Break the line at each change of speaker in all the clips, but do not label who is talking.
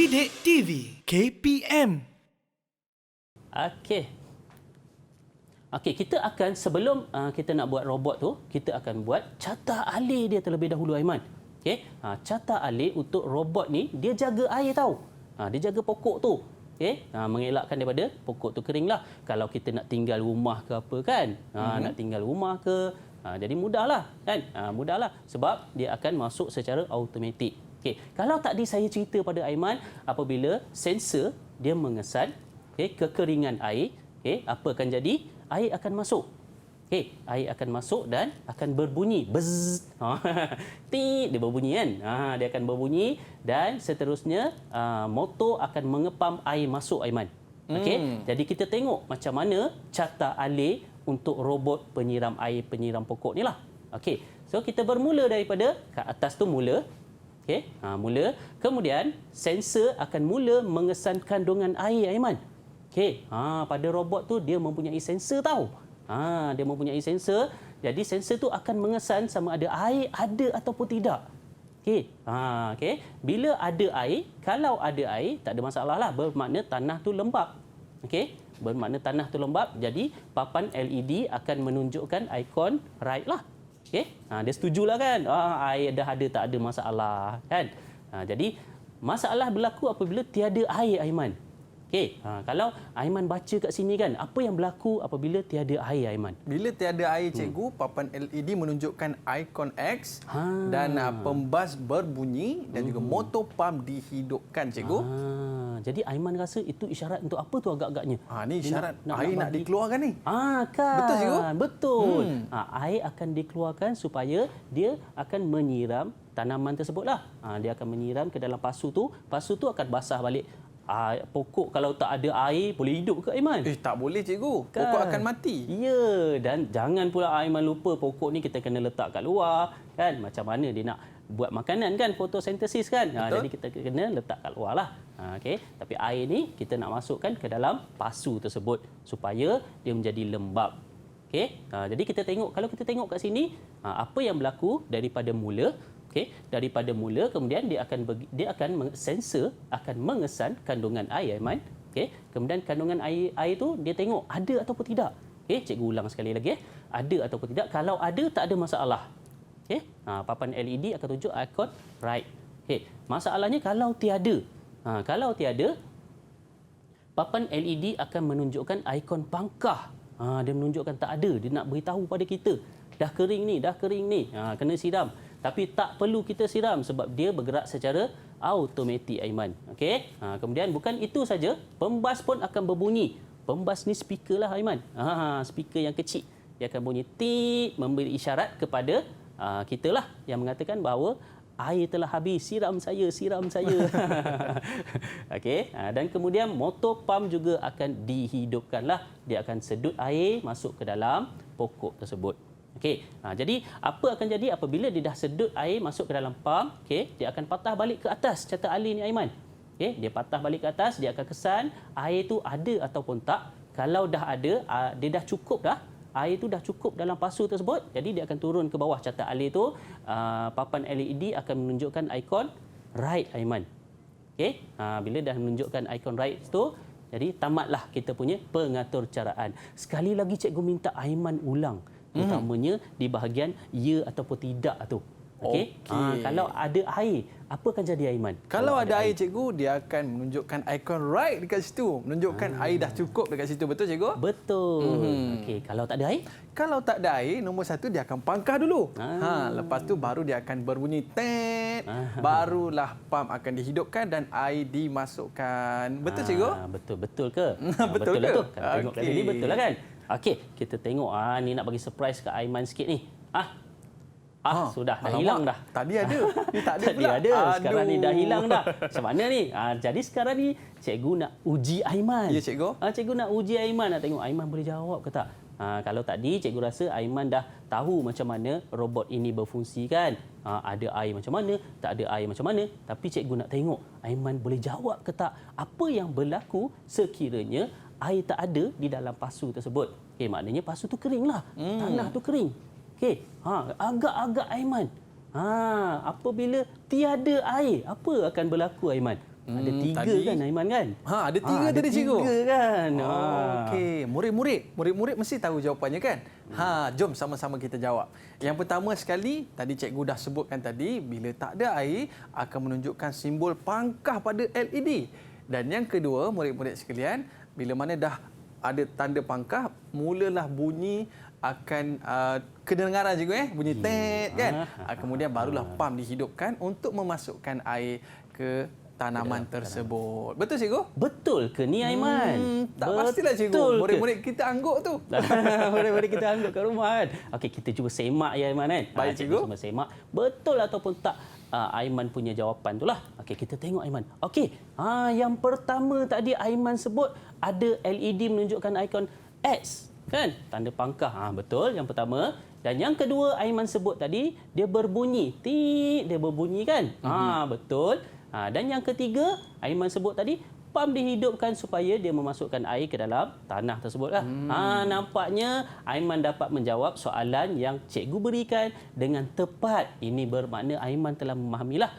Didik TV KPM.
Okey, kita akan sebelum kita nak buat robot tu, kita akan buat carta alih dia terlebih dahulu, Aiman. Okey, carta alih untuk robot ni dia jaga air tau. Dia jaga pokok tu. Okey, mengelakkan daripada pokok tu keringlah. Kalau kita nak tinggal rumah ke apa kan, nak tinggal rumah ke, jadi mudahlah kan. Mudahlah sebab dia akan masuk secara automatik. Okey, kalau tadi saya cerita pada Aiman apabila sensor dia mengesan kekeringan air, apa akan jadi? Air akan masuk. Air akan masuk dan akan berbunyi. Bzz. Ti, dia berbunyi kan? Dia akan berbunyi dan seterusnya motor akan mengepam air masuk, Aiman. Jadi kita tengok macam mana carta alih untuk robot penyiram air, penyiram pokok ni lah. So kita bermula daripada kat atas tu mula. Mula. Kemudian sensor akan mula mengesan kandungan air, Aiman. Pada robot tu dia mempunyai sensor tau. Dia mempunyai sensor. Jadi sensor tu akan mengesan sama ada air ada ataupun tidak. Bila ada air, kalau ada air tak ada masalah lah, bermakna tanah tu lembap. Bermakna tanah tu lembap, jadi papan LED akan menunjukkan ikon right lah. Dia setujulah kan? Air dah ada, tak ada masalah kan? Jadi masalah berlaku apabila tiada air, Aiman. Kalau Aiman baca kat sini kan, apa yang berlaku apabila tiada air, Aiman?
Bila tiada air, cikgu, papan LED menunjukkan ikon X dan pembas berbunyi dan juga motor pam dihidupkan, cikgu.
Jadi Aiman rasa itu isyarat untuk apa tu agak-agaknya?
Ni isyarat air nak dikeluarkan ni.
Kan?
Betul, cikgu?
Betul. Air akan dikeluarkan supaya dia akan menyiram tanaman tersebutlah. Dia akan menyiram ke dalam pasu tu akan basah balik. Pokok kalau tak ada air boleh hidup ke, Aiman?
Tak boleh, cikgu. Kan? Pokok akan mati.
Ya, dan jangan pula Aiman lupa pokok ni kita kena letak kat luar kan. Macam mana dia nak buat makanan kan, fotosintesis kan. Jadi kita kena letak kat luar lah. Tapi air ni kita nak masukkan ke dalam pasu tersebut supaya dia menjadi lembap. Jadi kita tengok, kalau kita tengok kat sini apa yang berlaku daripada mula. Daripada mula, kemudian dia akan sensor akan mengesan kandungan air, Aiman. Kemudian kandungan air tu dia tengok ada ataupun tidak. Cikgu ulang sekali lagi. Ada ataupun tidak. Kalau ada, tak ada masalah. Papan LED akan tunjuk ikon right. Masalahnya kalau tiada. Kalau tiada, papan LED akan menunjukkan ikon pangkah. Dia menunjukkan tak ada. Dia nak beritahu pada kita, dah kering ni, kena siram. Tapi tak perlu kita siram sebab dia bergerak secara automatik, Aiman. Kemudian bukan itu saja, pembas pun akan berbunyi. Pembas ni speaker lah, Aiman. Speaker yang kecil. Dia akan bunyi tit, memberi isyarat kepada kita lah yang mengatakan bahawa air telah habis, siram saya. Dan kemudian motor pam juga akan dihidupkan lah. Dia akan sedut air masuk ke dalam pokok tersebut. Jadi apa akan jadi apabila dia dah sedut air masuk ke dalam pam, dia akan patah balik ke atas carta alih ni, Aiman. Dia patah balik ke atas, dia akan kesan air tu ada ataupun tak. Kalau dah ada, dia dah cukup dah. Air tu dah cukup dalam pasu tersebut, jadi dia akan turun ke bawah carta alih tu. Papan LED akan menunjukkan ikon right, Aiman. Bila dah menunjukkan ikon right tu, jadi tamatlah kita punya pengaturcaraan. Sekali lagi cikgu minta Aiman ulang. Utamanya di bahagian ya ataupun tidak tu. Kalau ada air, apa akan jadi, Aiman?
Kalau ada air, cikgu, dia akan menunjukkan ikon right dekat situ. Menunjukkan air dah cukup dekat situ. Betul, cikgu?
Betul. Kalau tak ada air?
Kalau tak ada air, nombor satu dia akan pangkah dulu. Lepas tu baru dia akan berbunyi tet. Barulah pam akan dihidupkan dan air dimasukkan. Betul, cikgu?
Betul ke?
Betul ke?
Lah tu. Kalau tengok kali ni betul lah kan? Kita tengok. Ni nak bagi surprise ke Aiman sikit ni. Sudah dah hilang dah.
Tadi ada. Ni tak ada pula.
Tadi ada. Sekarang ni dah hilang dah. Macam mana ni? Jadi sekarang ni cikgu nak uji Aiman.
Ya, cikgu.
Cikgu nak uji Aiman, nak tengok Aiman boleh jawab ke tak. Kalau tadi cikgu rasa Aiman dah tahu macam mana robot ini berfungsi kan. Ada air macam mana, tak ada air macam mana. Tapi cikgu nak tengok Aiman boleh jawab ke tak. Apa yang berlaku sekiranya air tak ada di dalam pasu tersebut. Maknanya pasu tu kering lah. Tanah tu kering. Agak-agak, Aiman. Apabila tiada air, apa akan berlaku, Aiman? Ada 3
tadi-
kan Aiman kan?
Ada 3 tadi cikgu.
3 kan.
Okey, murid-murid mesti tahu jawapannya kan? Jom sama-sama kita jawab. Yang pertama sekali, tadi cikgu dah sebutkan tadi, bila tak ada air akan menunjukkan simbol pangkah pada LED. Dan yang kedua, murid-murid sekalian, bila mana dah ada tanda pangkah, mulalah bunyi akan kedengaran juga bunyi tet kan. Kemudian barulah pam dihidupkan untuk memasukkan air ke tanaman tersebut. Betul cikgu?
Betul ke ni Aiman?
Tak pastilah cikgu.
Betul ke?
Murid-murid kita angguk tu.
Murid-murid kita anggap kat rumah kan. Okey, kita cuba semak ya Aiman kan.
Baik, cikgu.
Cuba semak betul ataupun tak Aiman punya jawapan tu lah. Okey, kita tengok Aiman. Okey, yang pertama tadi Aiman sebut ada LED menunjukkan ikon X kan? Tanda pangkah. Betul yang pertama. Dan yang kedua Aiman sebut tadi dia berbunyi. Dia berbunyi kan? Betul. Dan yang ketiga Aiman sebut tadi pam dihidupkan supaya dia memasukkan air ke dalam tanah tersebutlah. Nampaknya Aiman dapat menjawab soalan yang cikgu berikan dengan tepat. Ini bermakna Aiman telah memahamilah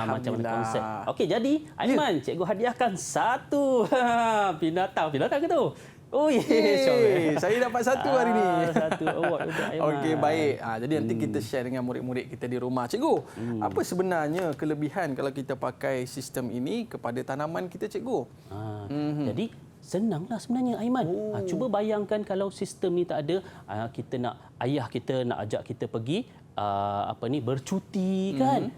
macam mana konsep. Okey, jadi Aiman, cikgu hadiahkan 1 binatang. Binatang ke tu? Oh,
Saya dapat 1 hari ni.
1 award untuk Aiman.
Okey, baik. Jadi nanti kita share dengan murid-murid kita di rumah. Cikgu, apa sebenarnya kelebihan kalau kita pakai sistem ini kepada tanaman kita, cikgu?
Jadi senanglah sebenarnya Aiman. Cuba bayangkan kalau sistem ni tak ada, ayah kita nak ajak kita pergi bercuti kan.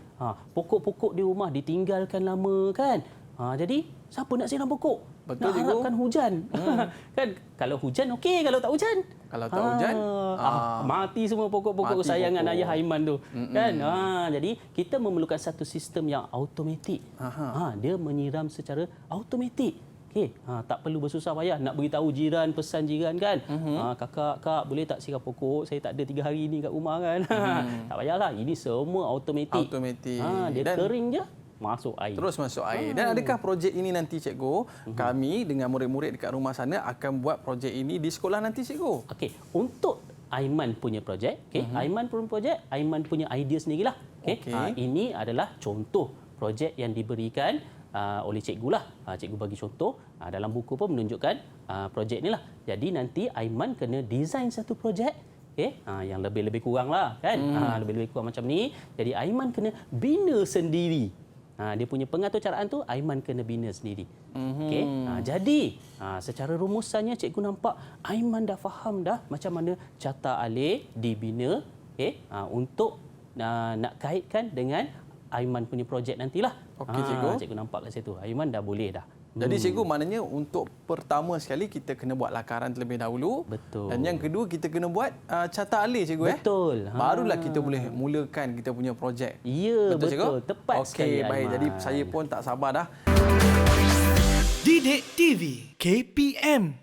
Pokok-pokok di rumah ditinggalkan lama kan. Jadi siapa nak siram pokok?
Betul,
nak
cikgu.
harapkan hujan. Kan kalau hujan okey, kalau tak hujan mati semua pokok-pokok kesayangan ayah Aiman tu. Kan? Jadi kita memerlukan satu sistem yang automatik. Dia menyiram secara automatik. Okey, tak perlu bersusah payah nak beritahu jiran, pesan jiran kan. Kak boleh tak siram pokok? Saya tak ada 3 hari ni kat rumah kan. Tak payahlah, ini semua automatik. Dia kering je, masuk air.
Terus masuk air. Dan adakah projek ini nanti, cikgu, kami dengan murid-murid dekat rumah sana akan buat projek ini di sekolah nanti, cikgu?
Okey, untuk Aiman punya projek, Aiman punya projek, Aiman punya idea sendirilah. Ini adalah contoh projek yang diberikan oleh cikgu lah. Cikgu bagi contoh, dalam buku pun menunjukkan projek ni lah. Jadi nanti Aiman kena design satu projek yang lebih-lebih kurang lah kan. Lebih-lebih kurang macam ni. Jadi Aiman kena bina sendiri. Dia punya pengatur caraan tu Aiman kena bina sendiri. Jadi secara rumusannya cikgu nampak Aiman dah faham dah macam mana carta alih dibina untuk nak kaitkan dengan Aiman punya projek nantilah.
Okey, cikgu.
Cikgu nampak kat situ. Aiman dah boleh dah.
Jadi cikgu, maknanya untuk pertama sekali kita kena buat lakaran terlebih dahulu.
Betul.
Dan yang kedua kita kena buat carta alih, cikgu.
Betul.
Barulah kita boleh mulakan kita punya projek.
Ya, betul.
Cikgu?
Tepat sekali.
Okey, baik.
Aiman.
Jadi saya pun tak sabar dah.
Didik TV KPM